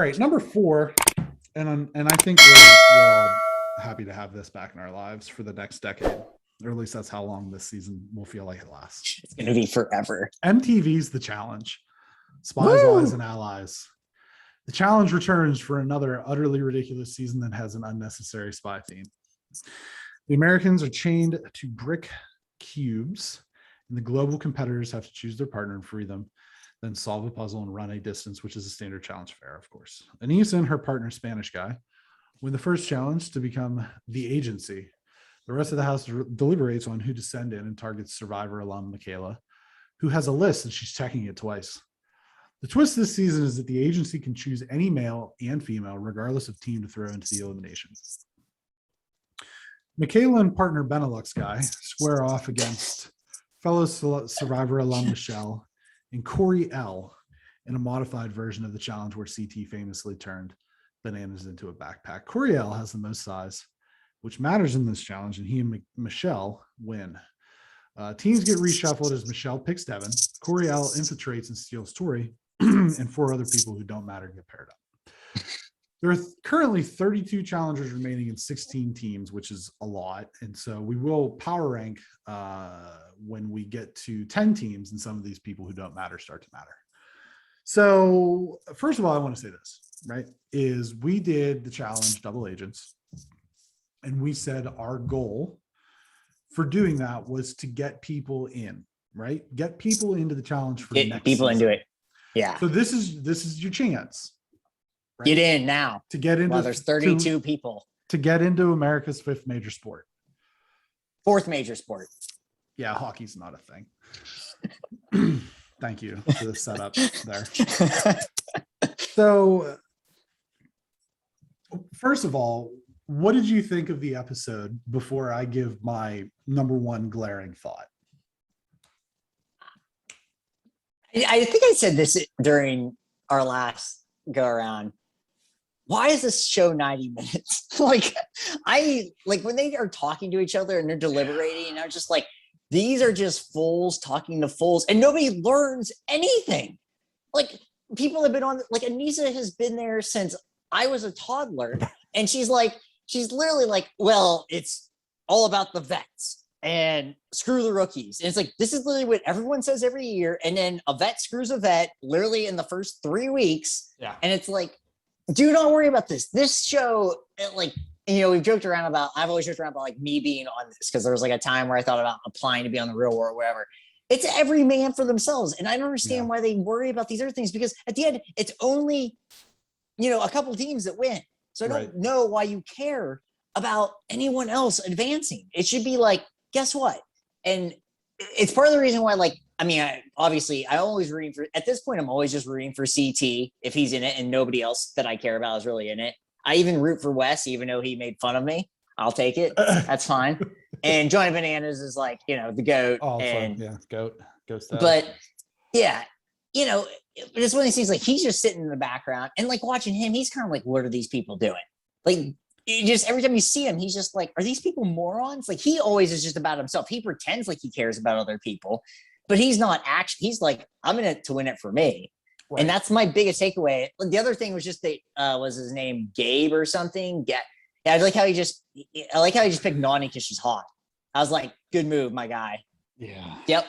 right, number 4, and I think we're all happy to have this back in our lives for the next decade, or at least that's how long this season will feel like it lasts. It's going to be forever. MTV's The Challenge. Spies, Woo! Lies, and Allies. The Challenge returns for another utterly ridiculous season that has an unnecessary spy theme. The Americans are chained to brick cubes, and the global competitors have to choose their partner and free them, then solve a puzzle and run a distance, which is a standard challenge fare, of course. Anissa and her partner, Spanish guy, win the first challenge to become the agency. The rest of the house deliberates on who to send in and targets Survivor alum Michaela, who has a list and she's checking it twice. The twist this season is that the agency can choose any male and female, regardless of team, to throw into the elimination. Michaela and partner Benelux guy square off against fellow Survivor alum Michelle and Corey L. in a modified version of the challenge where CT famously turned bananas into a backpack. Corey L. has the most size, which matters in this challenge, and he and Michelle win. Teams get reshuffled as Michelle picks Devin. Corey L. infiltrates and steals Tori, and 4 other people who don't matter get paired up. There are currently 32 challengers remaining in 16 teams, which is a lot. And so we will power rank when we get to 10 teams and some of these people who don't matter start to matter. So first of all, I want to say this, right, is we did the challenge Double Agents, and we said our goal for doing that was to get people in, right? Get people into the challenge for Get next people season. into it. Yeah. So this is your chance. Right? Get in now. To get into there's 32 people. To get into America's 5th major sport. 4th major sport. Yeah, hockey's not a thing. Thank you for the setup there. So, first of all, what did you think of the episode before I give my number 1 glaring thought? I think I said this during our last go around. Why is this show 90 minutes? like when they are talking to each other and they're deliberating, and I'm just like, these are just fools talking to fools, and nobody learns anything. Like, people have been on, like, Anissa has been there since I was a toddler, and she's literally like, well, it's all about the vets and screw the rookies. And it's like, this is literally what everyone says every year. And then a vet screws a vet literally in the first 3 weeks. Yeah. And it's like, do not worry about this. This show, like, we've joked around about, I've always joked around about like me being on this, because there was like a time where I thought about applying to be on the Real World or whatever. It's every man for themselves. And I don't understand why they worry about these other things, because at the end, it's only, a couple teams that win. So I don't know why you care about anyone else advancing. It should be like, guess what? And it's part of the reason why, like, obviously I always rooting for, at this point, I'm always just rooting for CT if he's in it and nobody else that I care about is really in it. I even root for Wes, even though he made fun of me. I'll take it. That's fine. And Johnny Bananas is like, the GOAT. Oh, and GOAT stuff. But yeah, it's one of these things, like, he's just sitting in the background, and like watching him, he's kind of like, what are these people doing? Like, just every time you see him, he's just like, are these people morons? Like, he always is just about himself. He pretends like he cares about other people, but he's not actually, he's like, I'm in it to win it for me. Right. And that's my biggest takeaway. The other thing was just that, was his name Gabe or something? Yeah. I like how he just picked Nani because she's hot. I was like, good move, my guy. Yeah. Yep.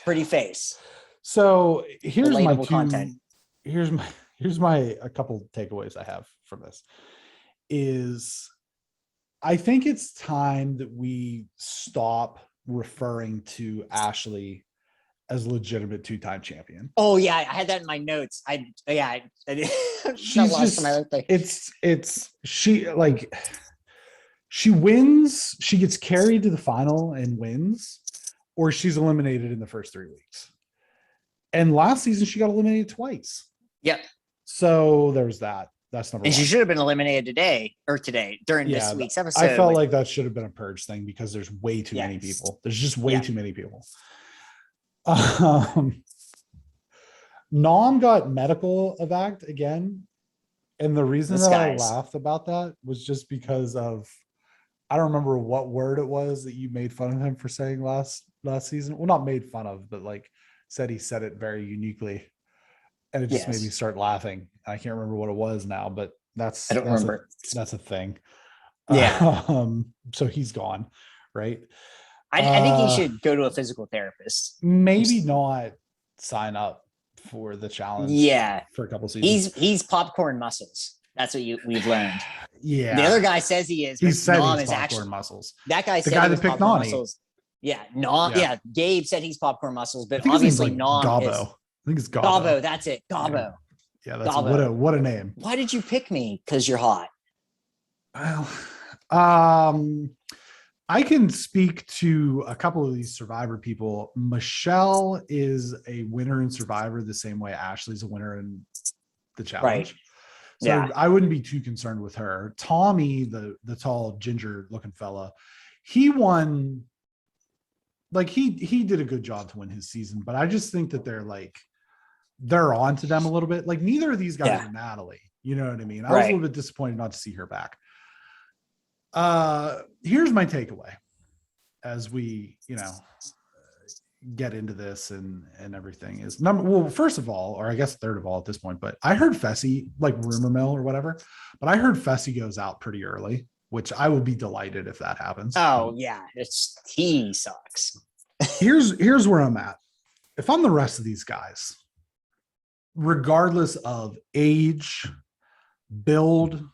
Pretty face. So here's relatable my content. Here's my a couple takeaways I have from this is I think it's time that we stop referring to Ashley as legitimate 2-time champion. Oh yeah, I had that in my notes. I She's just, she wins, she gets carried to the final and wins, or she's eliminated in the first 3 weeks. And last season she got eliminated twice. Yep. So there's that. That's number 1. And she should have been eliminated today during this week's episode. I felt like that should have been a purge thing, because there's way too many people. There's just way too many people. Nom got medical evac again. And the reason I laughed about that was just because of, I don't remember what word it was that you made fun of him for saying last season. Well, not made fun of, but like said he said it very uniquely. and it just made me start laughing. I can't remember what it was now, but I don't remember. That's a thing. Yeah. So he's gone, right? I think he should go to a physical therapist. Maybe not sign up for the challenge. Yeah, for a couple seasons. He's popcorn muscles. That's what we've learned. Yeah, the other guy says he is. He said Nom he's is popcorn muscles. That guy the said guy he that was picked popcorn Nani. muscles. Yeah, Nom. Yeah, Gabe said he's popcorn muscles, but I obviously like Nom Gobbo. is. I think it's Gobbo. Gobbo, that's it. Gobbo. Yeah, that's what a name. Why did you pick me? Because you're hot. Well, I can speak to a couple of these Survivor people. Michelle is a winner in Survivor the same way Ashley's a winner in the challenge. Right. So I wouldn't be too concerned with her. Tommy, the tall ginger looking fella, he won. Like he did a good job to win his season, but I just think that they're on to them a little bit. Like neither of these guys are Natalie. You know what I mean? I was a little bit disappointed not to see her back. Here's my takeaway as we, get into this and everything is first of all, or I guess third of all at this point, but I heard Fessy, like rumor mill or whatever, but I heard Fessy goes out pretty early, which I would be delighted if that happens. Oh yeah. He sucks. Here's where I'm at. If I'm the rest of these guys, regardless of age, build,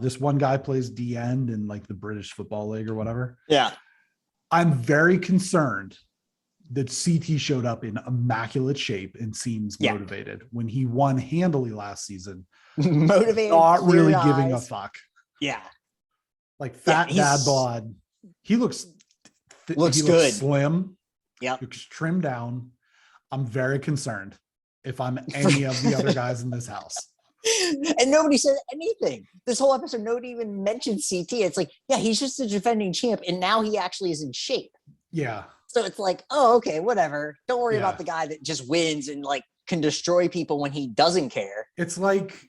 this one guy plays D end in like the British Football League or whatever. Yeah. I'm very concerned that CT showed up in immaculate shape and seems motivated when he won handily last season. Motivated, not really giving a fuck. Yeah. Like fat dad bod. He looks good. Slim. Yeah. Looks trimmed down. I'm very concerned if I'm any of the other guys in this house. And nobody said anything. This whole episode, nobody even mentioned CT. It's like, yeah, he's just a defending champ, and now he actually is in shape. Yeah. So it's like, oh, okay, whatever. Don't worry about the guy that just wins and like can destroy people when he doesn't care. It's like,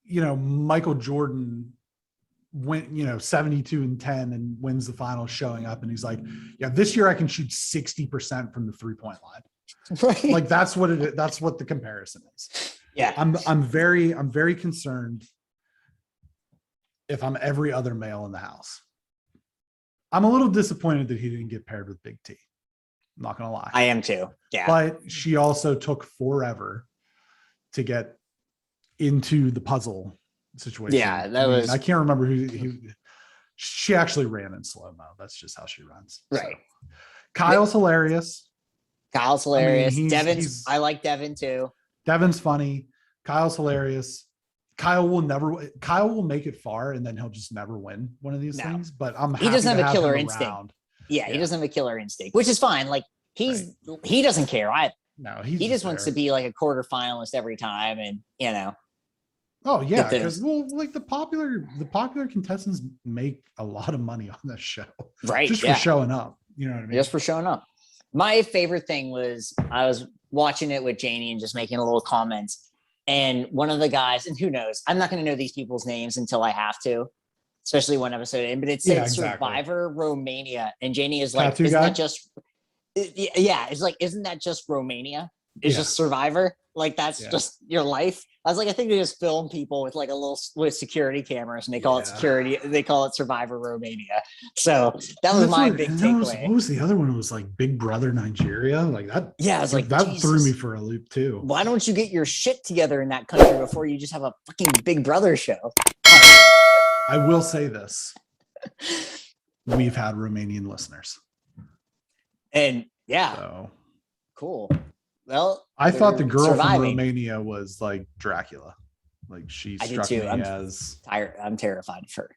Michael Jordan went, 72-10 and wins the finals, showing up and he's like, yeah, this year I can shoot 60% from the 3-point line. Right. Like that's what it is. That's what the comparison is. Yeah. I'm very concerned if I'm every other male in the house. I'm a little disappointed that he didn't get paired with Big T. I'm not gonna lie. I am too. Yeah. But she also took forever to get into the puzzle situation. Yeah, I can't remember who she actually ran in slow-mo. That's just how she runs. Right. So. Kyle's hilarious. Devin's I like Devin too. Devin's funny. Kyle's hilarious. Kyle will make it far and then he'll just never win one of these things. But he doesn't have a killer instinct. Yeah, he doesn't have a killer instinct, which is fine. Like he doesn't care. He just wants to be like a quarter finalist every time, and Oh yeah, because like the popular contestants make a lot of money on this show, right? Just for showing up. You know what I mean? Just for showing up. My favorite thing was I was watching it with Janie and just making a little comments. And one of the guys, and who knows, I'm not going to know these people's names until I have to, especially one episode in, but it said Survivor Romania. And Janie is like, isn't that just Romania? It's just Survivor. Like that's just your life. I was like, I think they just film people with like with security cameras and they call it security. They call it Survivor Romania. So that was my big takeaway. What was the other one? It was like Big Brother Nigeria. Like that. Yeah. I was like, that threw me for a loop too. Why don't you get your shit together in that country before you just have a fucking Big Brother show? I will say this. We've had Romanian listeners. And so. Cool. Well, I thought the girl from Romania was like Dracula. Like she struck me as I'm terrified of her.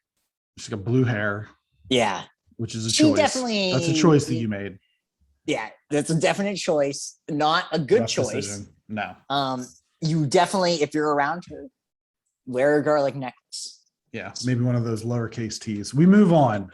She's got blue hair. Yeah. Which is a choice. That's a choice that you made. Yeah, that's a definite choice. Not a good choice. Decision. No. You definitely, if you're around her, wear a garlic necklace. Yeah, maybe one of those lowercase T's. We move on.